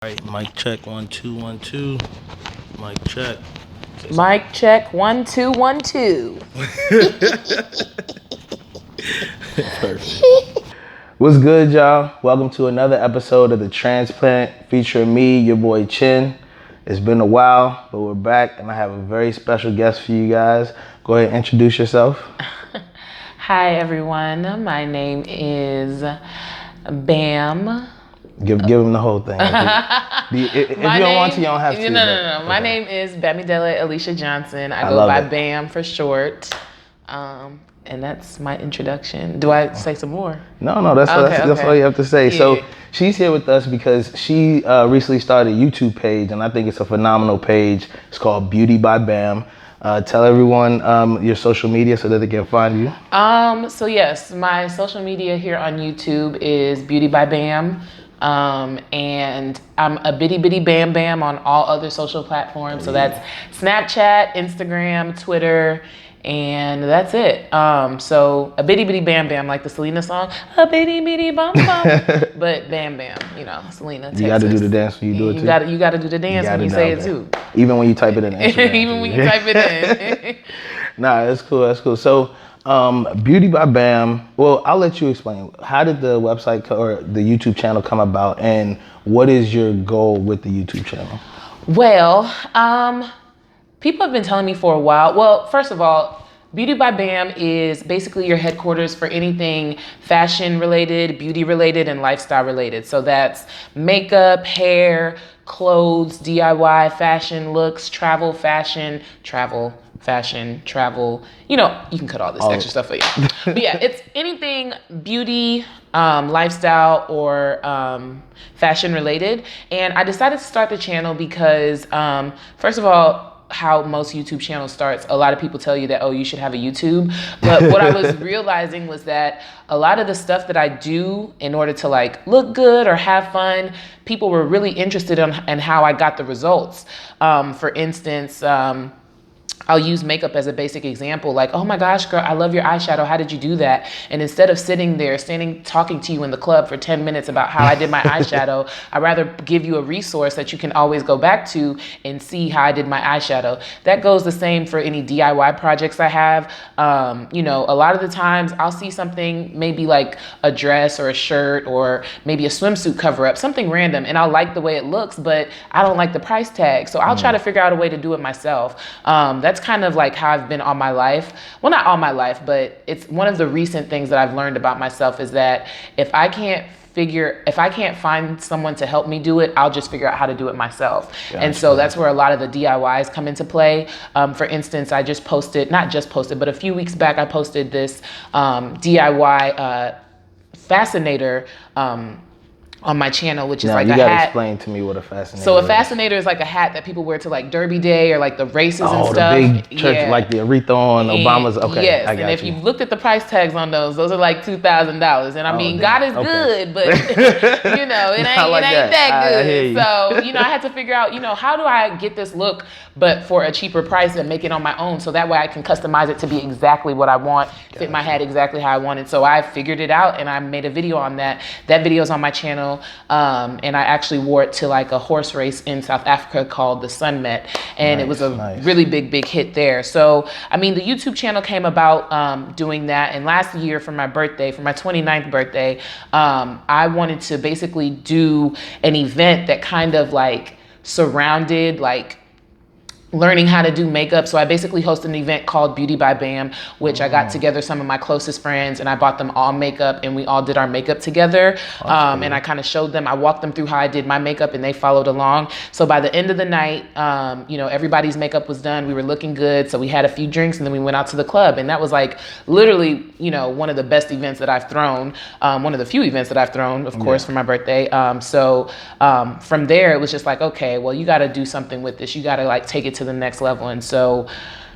Alright, mic check 1 2 1 2. Mic check. Mic check 1 2 1 2. Perfect. What's good, y'all? Welcome to another episode of the Transplant featuring me, your boy Chin. It's been a while, but we're back, and I have a very special guest for you guys. Go ahead and introduce yourself. Hi everyone, my name is Bam. Give him the whole thing. If you don't want to, you don't have to. No. My name is Bamidele Alicia Johnson. I go love by it. Bam for short. And that's my introduction. Do I say some more? No, that's all you have to say. Yeah. So she's here with us because she recently started a YouTube page, and I think it's a phenomenal page. It's called Beauty by Bam. Tell everyone your social media so that they can find you. So yes, my social media here on YouTube is Beauty by Bam. And I'm a bitty bam bam on all other social platforms. So that's Snapchat, Instagram, Twitter, and that's it. So a bitty bam bam, like the Selena song, a bitty bam bam. But bam bam, Selena. You got to do the dance when you do it too. You got to do the dance when you say it too. Even when you type it in Instagram. Even when you type it in. Nah, that's cool. So, Beauty by Bam. Well, I'll let you explain. How did the website or the YouTube channel come about, and what is your goal with the YouTube channel? Well, people have been telling me for a while. Well, first of all, Beauty by Bam is basically your headquarters for anything fashion related, beauty related, and lifestyle related. So that's makeup, hair, clothes, DIY, fashion, looks, travel, fashion. You can cut all this extra stuff for you. But yeah, it's anything beauty, lifestyle, or fashion related. And I decided to start the channel because, first of all, how most YouTube channels starts, a lot of people tell you that, oh, you should have a YouTube. But what I was realizing was that a lot of the stuff that I do in order to like look good or have fun, people were really interested in how I got the results. For instance, I'll use makeup as a basic example. Like, oh my gosh, girl, I love your eyeshadow. How did you do that? And instead of sitting there, talking to you in the club for 10 minutes about how I did my eyeshadow, I'd rather give you a resource that you can always go back to and see how I did my eyeshadow. That goes the same for any DIY projects I have. A lot of the times I'll see something, maybe like a dress or a shirt or maybe a swimsuit cover up, something random, and I'll like the way it looks, but I don't like the price tag. So I'll try to figure out a way to do it myself. That's kind of like how I've been all my life. Well, not all my life, but it's one of the recent things that I've learned about myself is that if I can't find someone to help me do it, I'll just figure out how to do it myself. Gotcha. And so that's where a lot of the DIYs come into play. For instance, I just posted, but a few weeks back, I posted this DIY fascinator on my channel, which is like a hat. You gotta explain to me what a fascinator is. So a fascinator is like a hat that people wear to like Derby Day or like the races and stuff. Oh, the big church, like the Aretha on Obama's. Okay, yes, and if you've looked at the price tags on those are like $2,000. And I mean, God is good, but it ain't that good. So I had to figure out, how do I get this look, but for a cheaper price and make it on my own, so that way I can customize it to be exactly what I want, fit my hat exactly how I want it. So I figured it out and I made a video on that. That video is on my channel. And I actually wore it to like a horse race in South Africa called the Sun Met, and it was a really big hit there. So I mean, the YouTube channel came about doing that, and last year for my 29th birthday, I wanted to basically do an event that kind of like surrounded like learning how to do makeup. So I basically hosted an event called Beauty by Bam, which I got together some of my closest friends and I bought them all makeup and we all did our makeup together. And I kind of showed them, I walked them through how I did my makeup and they followed along. So by the end of the night, everybody's makeup was done. We were looking good. So we had a few drinks and then we went out to the club. And that was like literally, one of the best events that I've thrown. One of the few events that I've thrown, of course, for my birthday. From there, it was just like, okay, well, you got to do something with this. You got to like take it to the next level. And so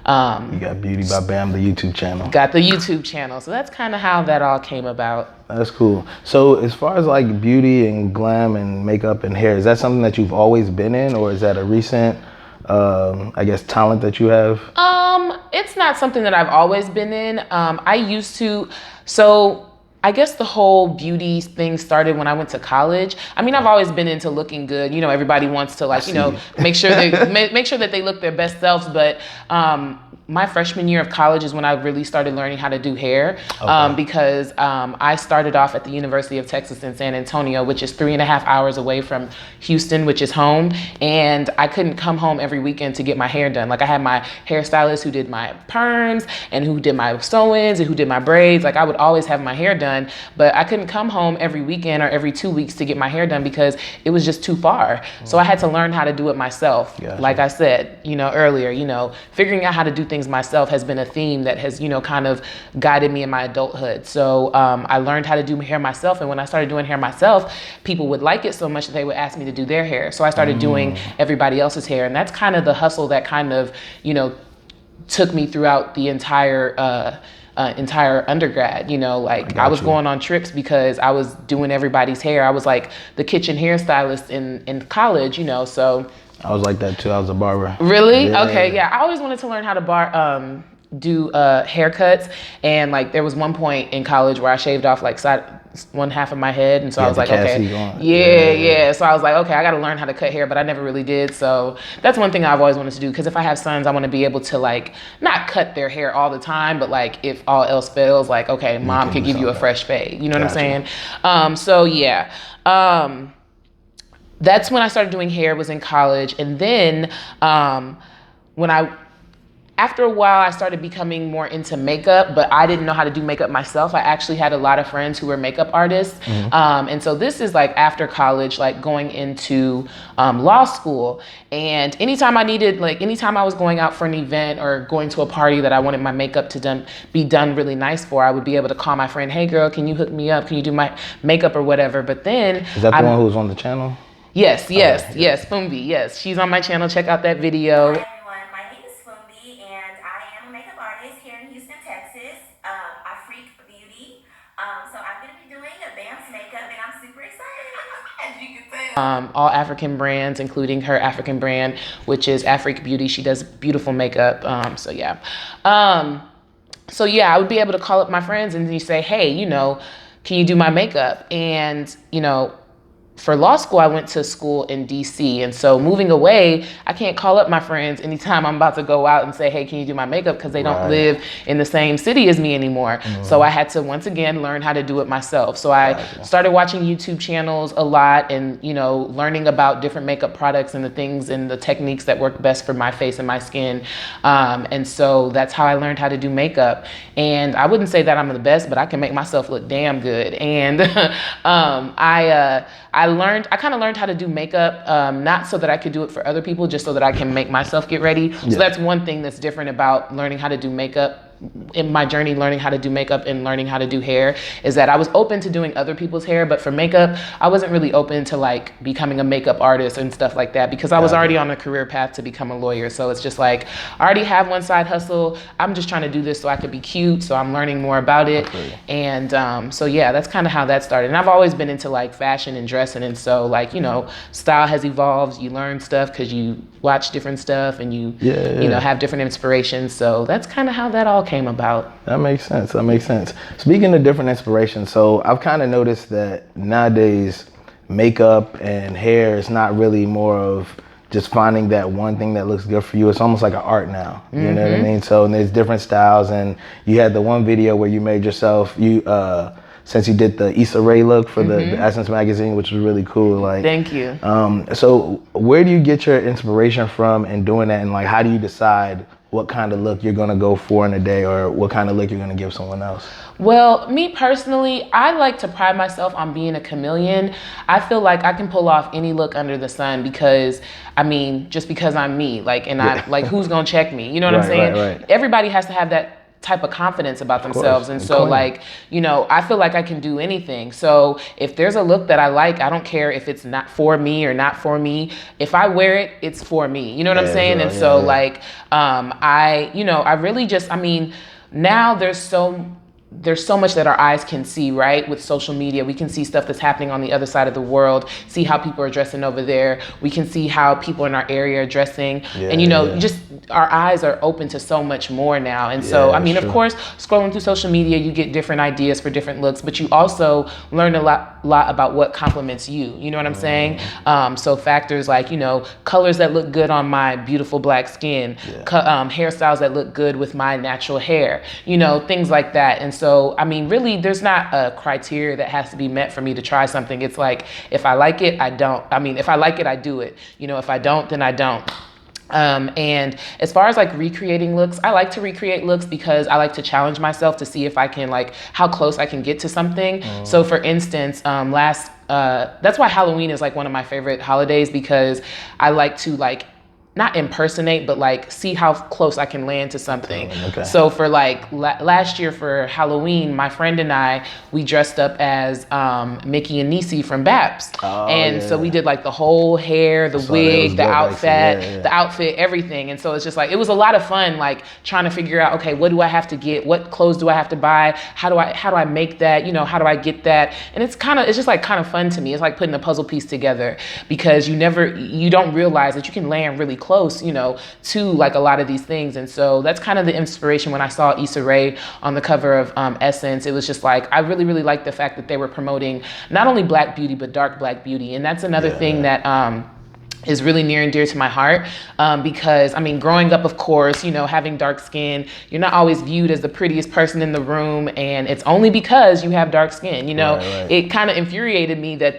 you got Beauty by Bam, the YouTube channel. Got the YouTube channel. So that's kind of how that all came about. That's cool. So as far as like beauty and glam and makeup and hair, is that something that you've always been in, or is that a recent talent that you have? It's not something that I've always been in. I I guess the whole beauty thing started when I went to college. I mean, I've always been into looking good. You know, everybody wants to like, you know, make sure that they look their best selves. But my freshman year of college is when I really started learning how to do hair, because I started off at the University of Texas in San Antonio, which is 3.5 hours away from Houston, which is home. And I couldn't come home every weekend to get my hair done. Like I had my hairstylist who did my perms and who did my sew-ins and who did my braids. Like I would always have my hair done, but I couldn't come home every weekend or every 2 weeks to get my hair done because it was just too far. So I had to learn how to do it myself. Gotcha. Like I said, you know, earlier, you know, figuring out how to do things myself has been a theme that has, you know, kind of guided me in my adulthood. So I learned how to do hair myself. And when I started doing hair myself, people would like it so much that they would ask me to do their hair. So I started doing everybody else's hair. And that's kind of the hustle that kind of, you know, took me throughout the entire undergrad. You know, like I was going on trips because I was doing everybody's hair. I was like the kitchen hairstylist in college, you know, so. I was like that too. I was a barber. Really? Yeah. Okay, yeah. I always wanted to learn how to do haircuts, and like there was one point in college where I shaved off like one half of my head, and so I was like, okay, yeah. So I was like, okay, I got to learn how to cut hair, but I never really did. So that's one thing I've always wanted to do, because if I have sons, I want to be able to like not cut their hair all the time, but like if all else fails, like okay, mom can give you a fresh fade. You know what I'm saying? So yeah. That's when I started doing hair, was in college. And then after a while, I started becoming more into makeup, but I didn't know how to do makeup myself. I actually had a lot of friends who were makeup artists. And so this is like after college, like going into law school. And anytime I was going out for an event or going to a party that I wanted my makeup to be done really nice for, I would be able to call my friend, hey girl, can you hook me up? Can you do my makeup or whatever? But then— Is that the one who was on the channel? Yes, Fumbi, yes. She's on my channel. Check out that video. Hi everyone, my name is Fumbi and I am a makeup artist here in Houston, Texas. I freak beauty. So I'm going to be doing advanced makeup and I'm super excited, as you can tell. All African brands, including her African brand, which is Afrique Beauty. She does beautiful makeup. So yeah, I would be able to call up my friends and you say, hey, you know, can you do my makeup? And, you know, for law school, I went to school in DC. And so moving away, I can't call up my friends anytime I'm about to go out and say, hey, can you do my makeup? Because they don't live in the same city as me anymore. So I had to, once again, learn how to do it myself. So I started watching YouTube channels a lot and, you know, learning about different makeup products and the things and the techniques that work best for my face and my skin. And so that's how I learned how to do makeup. And I wouldn't say that I'm the best, but I can make myself look damn good. And I kind of learned how to do makeup, not so that I could do it for other people, just so that I can make myself get ready. So that's one thing that's different about learning how to do makeup in my journey, learning how to do makeup and learning how to do hair, is that I was open to doing other people's hair, but for makeup, I wasn't really open to like becoming a makeup artist and stuff like that, because I was already on a career path to become a lawyer. So it's just like, I already have one side hustle. I'm just trying to do this so I could be cute. So I'm learning more about it. And so yeah, that's kind of how that started. And I've always been into like fashion and dressing. And so like, you know, style has evolved. You learn stuff because you watch different stuff and you know, have different inspirations. So that's kind of how that all came about. That makes sense. Speaking of different inspirations, so I've kind of noticed that nowadays makeup and hair is not really more of just finding that one thing that looks good for you. It's almost like an art now. You know what I mean? So there's different styles, and you had the one video where you made yourself, since you did the Issa Rae look for the Essence magazine, which was really cool. Like, thank you. So where do you get your inspiration from in doing that, and like how do you decide what kind of look you're gonna go for in a day, or what kind of look you're gonna give someone else? Well, me personally, I like to pride myself on being a chameleon. I feel like I can pull off any look under the sun because, I mean, just because I'm me, like, and I like, who's gonna check me? You know what I'm saying? Right. Everybody has to have that type of confidence about themselves. And so like, you know, I feel like I can do anything. So if there's a look that I like, I don't care if it's not for me or not for me. If I wear it, it's for me. You know what I'm saying? And so like, I really just, I mean, now there's so there's so much that our eyes can see, right? With social media, we can see stuff that's happening on the other side of the world, see how people are dressing over there. We can see how people in our area are dressing. And, just our eyes are open to so much more now. And so, I mean, of course, scrolling through social media, you get different ideas for different looks, but you also learn a lot about what complements you. You know what I'm saying? So factors like, colors that look good on my beautiful black skin, hairstyles that look good with my natural hair, things like that. And so, I mean, really, there's not a criteria that has to be met for me to try something. It's like, if I like it, I don't. I mean, if I like it, I do it. If I don't, then I don't. And as far as like recreating looks, I like to recreate looks because I like to challenge myself to see if I can how close I can get to something. So for instance, that's why Halloween is like one of my favorite holidays, because I like to not impersonate, but see how close I can land to something. Okay. So for last year for Halloween, my friend and I, we dressed up as Mickey and Niecy from Babs. So we did the whole hair, the wig, the outfit, everything. And so it's just it was a lot of fun, trying to figure out, okay, what do I have to get? What clothes do I have to buy? How do I make that? How do I get that? And it's just kind of fun to me. It's like putting a puzzle piece together, because you don't realize that you can land really close, to a lot of these things. And so that's kind of the inspiration when I saw Issa Rae on the cover of Essence. It was just I really, really liked the fact that they were promoting not only Black beauty, but dark Black beauty. And that's another thing that is really near and dear to my heart, because I mean, growing up, of course, having dark skin, you're not always viewed as the prettiest person in the room, and it's only because you have dark skin. Right. It kind of infuriated me that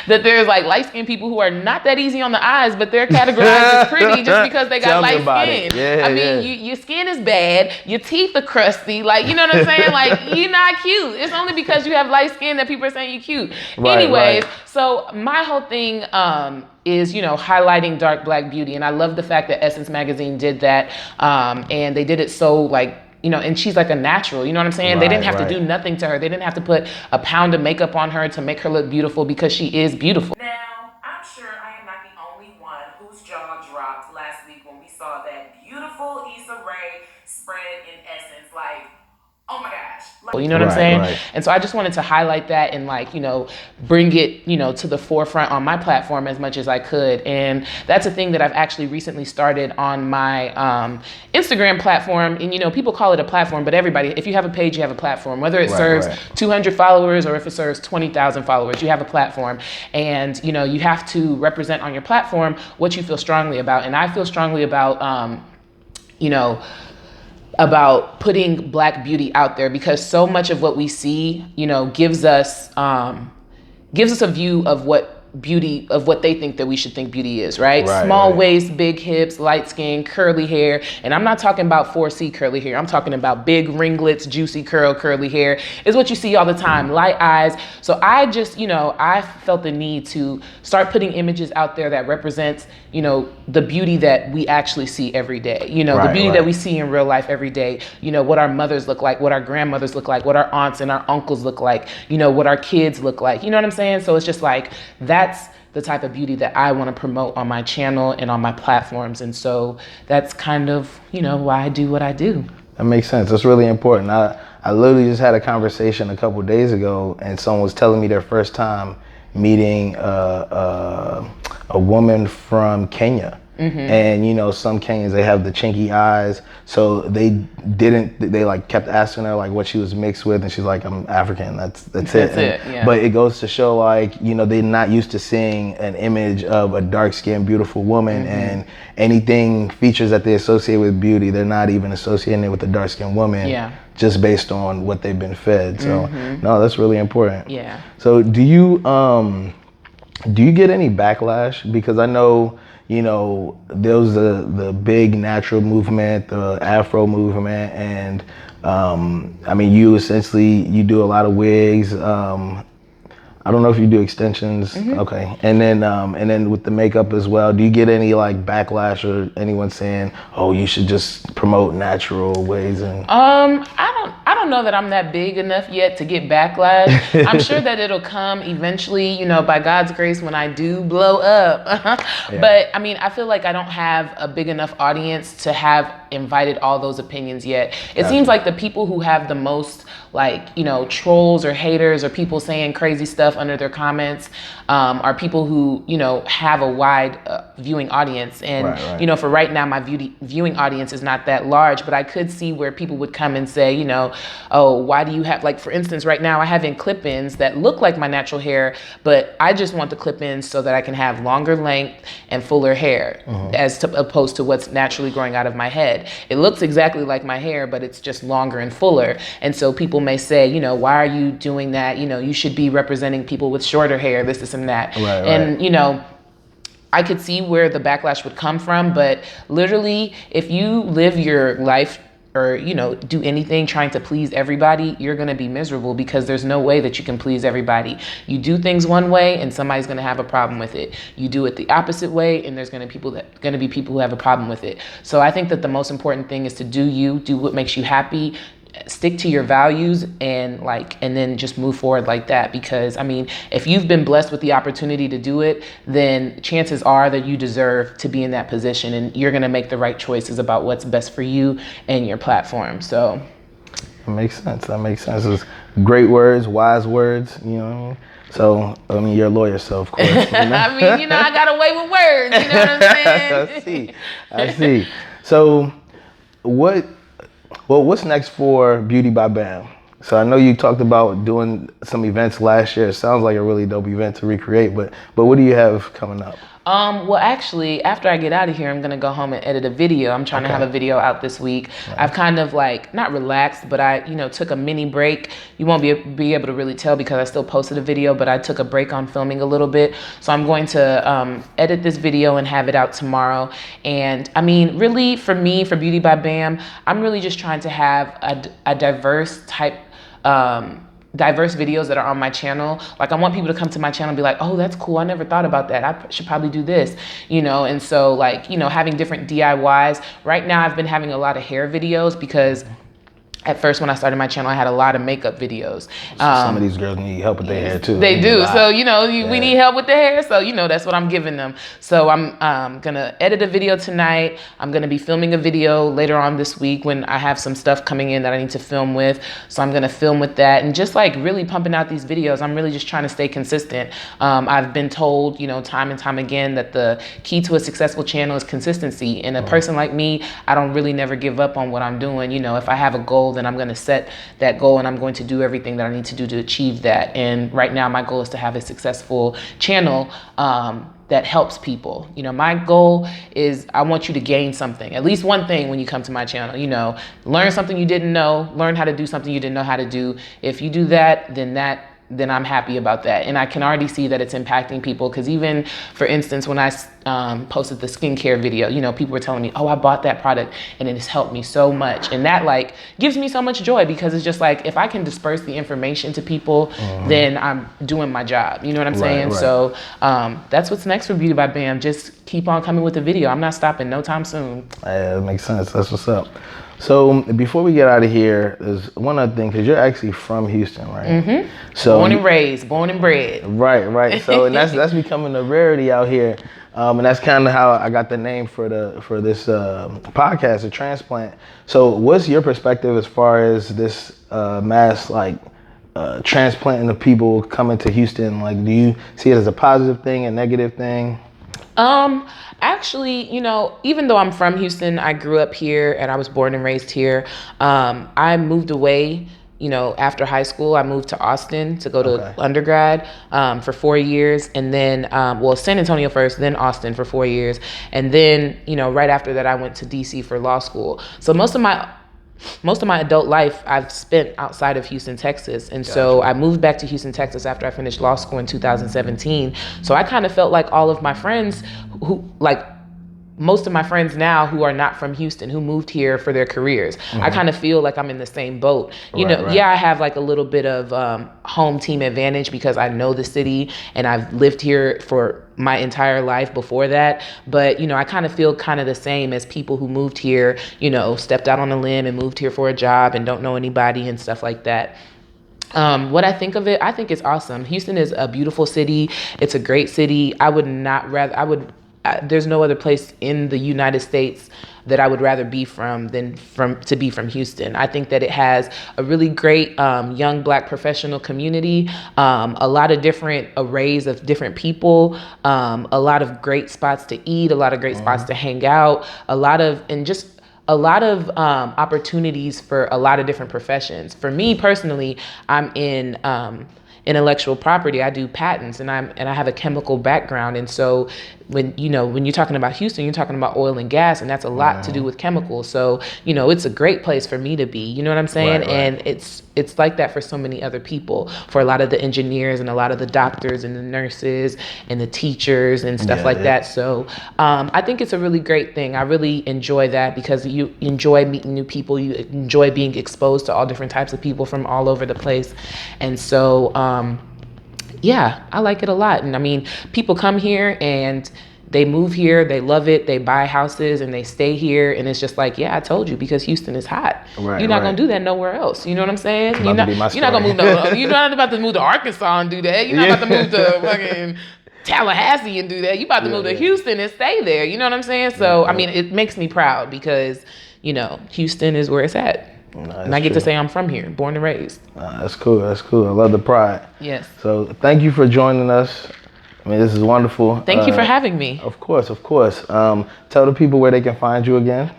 that there's light-skinned people who are not that easy on the eyes, but they're categorized as pretty just because they got light skin. I mean, your skin is bad, your teeth are crusty, you know what I'm saying? You're not cute. It's only because you have light skin that people are saying you're cute. Anyways, so my whole thing is, highlighting dark Black beauty. And I love the fact that Essence Magazine did that. And they did it so and she's a natural, you know what I'm saying? They didn't have to do nothing to her. They didn't have to put a pound of makeup on her to make her look beautiful, because she is beautiful. Now, I'm sure I am not the only one whose jaw dropped last week when we saw that beautiful Issa Rae spread in Essence. Oh my gosh. You know what I'm saying? Right. And so I just wanted to highlight that and bring it, to the forefront on my platform as much as I could. And that's a thing that I've actually recently started on my Instagram platform. And, people call it a platform, but everybody, if you have a page, you have a platform. Whether it serves 200 followers or if it serves 20,000 followers, you have a platform. And, you have to represent on your platform what you feel strongly about. And I feel strongly about, about putting Black beauty out there, because so much of what we see, gives us a view of what they think that we should think beauty is, right? Small waist, big hips, light skin, curly hair. And I'm not talking about 4C curly hair. I'm talking about big ringlets, juicy curly hair is what you see all the time, light eyes. So I just, I felt the need to start putting images out there that represents, the beauty that we actually see every day, the beauty that we see in real life every day, what our mothers look like, what our grandmothers look like, what our aunts and our uncles look like, what our kids look like, you know what I'm saying? So it's just that's the type of beauty that I want to promote on my channel and on my platforms. And so that's kind of, why I do what I do. That makes sense. That's really important. I literally just had a conversation a couple days ago, and someone was telling me their first time meeting a woman from Kenya. And some Kenyans, they have the chinky eyes, so they kept asking her what she was mixed with, and she's like, I'm African, that's it. Yeah. But it goes to show they're not used to seeing an image of a dark-skinned beautiful woman, and anything features that they associate with beauty, they're not even associating it with a dark-skinned woman, just based on what they've been fed. So no, that's really important. Yeah. So do you get any backlash? Because I know there was the big natural movement, the Afro movement, and I mean, you do a lot of wigs. I don't know if you do extensions. Okay. And then with the makeup as well, do you get any backlash or anyone saying, oh, you should just promote natural ways? And I don't don't know that I'm that big enough yet to get backlash. I'm sure that it'll come eventually, you know, by God's grace when I do blow up. Yeah. But I mean, I feel like I don't have a big enough audience to have invited all those opinions yet. It seems like the people who have the most, like, you know, trolls or haters or people saying crazy stuff under their comments are people who, you know, have a wide viewing audience. And, you know, for right now, my viewing audience is not that large, but I could see where people would come and say, you know, oh, why do you have, like, for instance, right now I have in clip-ins that look like my natural hair, but I just want the clip-ins so that I can have longer length and fuller hair as opposed to what's naturally growing out of my head. It looks exactly like my hair, but it's just longer and fuller. And so people may say, you know, why are you doing that? You know, you should be representing people with shorter hair, this and that. And, you know, I could see where the backlash would come from, but literally, if you live your life or, you know, do anything trying to please everybody, you're going to be miserable because there's no way that you can please everybody. You do things one way and somebody's going to have a problem with it. You do it the opposite way and there's going to be people who have a problem with it. So I think that the most important thing is to do you, do what makes you happy, stick to your values, and then just move forward like that. Because I mean, if you've been blessed with the opportunity to do it, then chances are that you deserve to be in that position and you're going to make the right choices about what's best for you and your platform. So that makes sense. It's great words, wise words, you know what I mean? So, I mean, you're a lawyer, so of course. You know? I mean, you know, I got away with words, you know what I'm saying? I see. So what's next for Beauty by Bam? So I know you talked about doing some events last year. It sounds like a really dope event to recreate, but what do you have coming up? Well, actually, after I get out of here, I'm going to go home and edit a video. I'm trying to have a video out this week. I've kind of like, not relaxed, but I, you know, took a mini break. You won't be able to really tell because I still posted a video, but I took a break on filming a little bit. So I'm going to edit this video and have it out tomorrow. And I mean, really for me, for Beauty by Bam, I'm really just trying to have a diverse type, diverse videos that are on my channel. Like I want people to come to my channel and be like, oh, that's cool. I never thought about that. I should probably do this, you know? And so like, you know, having different DIYs. Right now I've been having a lot of hair videos because at first when I started my channel, I had a lot of makeup videos. Some of these girls need help with their hair too. They do. So, you know, we need help with the hair. So, you know, that's what I'm giving them. So I'm going to edit a video tonight. I'm going to be filming a video later on this week when I have some stuff coming in that I need to film with. So I'm going to film with that and just like really pumping out these videos. I'm really just trying to stay consistent. I've been told, you know, time and time again that the key to a successful channel is consistency. And a person like me, I don't really never give up on what I'm doing. You know, if I have a goal, then I'm going to set that goal and I'm going to do everything that I need to do to achieve that. And right now my goal is to have a successful channel that helps people. You know, my goal is I want you to gain something, at least one thing when you come to my channel. You know, learn something you didn't know, learn how to do something you didn't know how to do. If you do that, then I'm happy about that. And I can already see that it's impacting people because even, for instance, when I posted the skincare video, you know, people were telling me, oh, I bought that product and it has helped me so much. And that like gives me so much joy because it's just like, if I can disperse the information to people, then I'm doing my job. You know what I'm saying? Right. So that's what's next for Beauty by Bam. Just keep on coming with the video. I'm not stopping no time soon. Yeah, that makes sense. That's what's up. So before we get out of here, there's one other thing, because you're actually from Houston, right? So born and raised, born and bred. Right. So and that's becoming a rarity out here, and that's kind of how I got the name for this podcast, the Transplant. So what's your perspective as far as this mass transplanting of people coming to Houston? Like, do you see it as a positive thing, a negative thing? Actually, you know, even though I'm from Houston, I grew up here and I was born and raised here. I moved away, you know, after high school. I moved to Austin to go to undergrad for 4 years. And then, San Antonio first, then Austin for 4 years. And then, you know, right after that, I went to DC for law school. So most of my adult life I've spent outside of Houston, Texas. And so I moved back to Houston, Texas after I finished law school in 2017. So I kind of felt like all of my friends who like most of my friends now who are not from Houston, who moved here for their careers, I kind of feel like I'm in the same boat. You know, yeah, I have like a little bit of home team advantage because I know the city and I've lived here for my entire life before that. But, you know, I kind of feel kind of the same as people who moved here, you know, stepped out on a limb and moved here for a job and don't know anybody and stuff like that. What I think of it, I think it's awesome. Houston is a beautiful city. It's a great city. There's no other place in the United States that I would rather be from than to be from Houston. I think that it has a really great young Black professional community, a lot of different arrays of different people, a lot of great spots to eat, a lot of great spots to hang out, a lot of opportunities for a lot of different professions. For me personally, I'm in intellectual property. I do patents, and I have a chemical background, and so when you're talking about Houston, you're talking about oil and gas, and that's a lot to do with chemicals. So, you know, it's a great place for me to be. You know what I'm saying? Right. And it's like that for so many other people, for a lot of the engineers and a lot of the doctors and the nurses and the teachers and stuff that. So I think it's a really great thing. I really enjoy that because you enjoy meeting new people. You enjoy being exposed to all different types of people from all over the place. And so, yeah, I like it a lot. And I mean, people come here and they move here, they love it, they buy houses and they stay here. And it's just like, yeah, I told you, because Houston is hot. Right, you're not going to do that nowhere else. You know what I'm saying? You're not going to move you're not about to move to Arkansas and do that. You're not about to move to fucking Tallahassee and do that. You're about to move to Houston and stay there. You know what I'm saying? So, I mean, it makes me proud because, you know, Houston is where it's at. And I get to say I'm from here, born and raised. That's cool. That's cool. I love the pride. Yes. So thank you for joining us. I mean, this is wonderful. Thank you for having me. Of course, of course. Tell the people where they can find you again.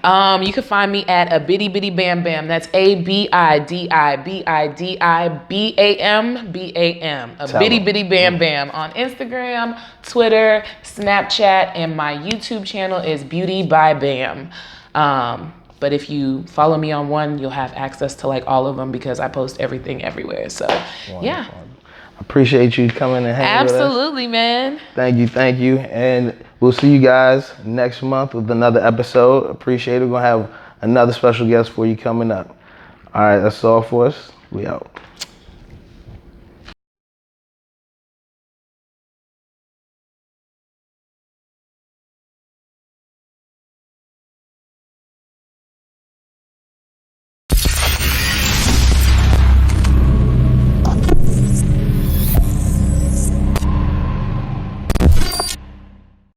You can find me at a bitty bitty bam bam. That's ABIDIBIDIBAM. A bitty bitty bam bam on Instagram, Twitter, Snapchat, and my YouTube channel is Beauty by Bam. But if you follow me on one, you'll have access to like all of them because I post everything everywhere. So, wonderful. Yeah. Appreciate you coming and hanging with us. Absolutely, man. Thank you. And we'll see you guys next month with another episode. Appreciate it. We're going to have another special guest for you coming up. All right, that's all for us. We out.